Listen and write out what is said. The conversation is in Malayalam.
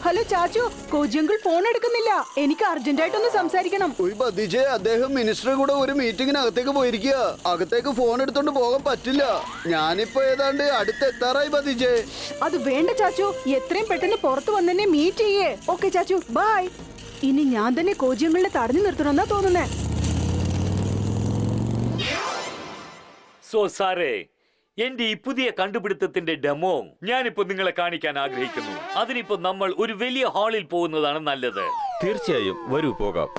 ഹലോ ചാച്ചു, കോജിയങ്കിൾ ഫോൺ എടുക്കുന്നില്ല. എനിക്ക് അർജന്റായിട്ടൊന്ന് സംസാരിക്കണം. അദ്ദേഹം മിനിസ്റ്റർ കൂടെ ഒരു മീറ്റിംഗിനകത്തേക്ക് പോയിരിക്കുക. അകത്തേക്ക് ഫോൺ എടുത്തോണ്ട് പോകാൻ പറ്റില്ല. ഞാനിപ്പോ ഏതാണ്ട് അടുത്തെത്താറായി ബദിജെ. അത് വേണ്ട ചാച്ചു, എത്രയും പെട്ടെന്ന് പുറത്തു വന്നെ മീറ്റ് ചെയ്യേ. ഓക്കെ ചാച്ചു, ബൈ. ഇനി ഞാൻ തന്നെ കോജിയങ്കിളിനെ തടഞ്ഞു നിർത്തണമെന്നാ തോന്നുന്നേ. സാറേ, എന്റെ ഈ പുതിയ കണ്ടുപിടുത്തത്തിന്റെ ഡെമോ ഞാനിപ്പോ നിങ്ങളെ കാണിക്കാൻ ആഗ്രഹിക്കുന്നു. അതിനിപ്പോ നമ്മൾ ഒരു വലിയ ഹാളിൽ പോകുന്നതാണ് നല്ലത്. തീർച്ചയായും വരൂ പോകാം.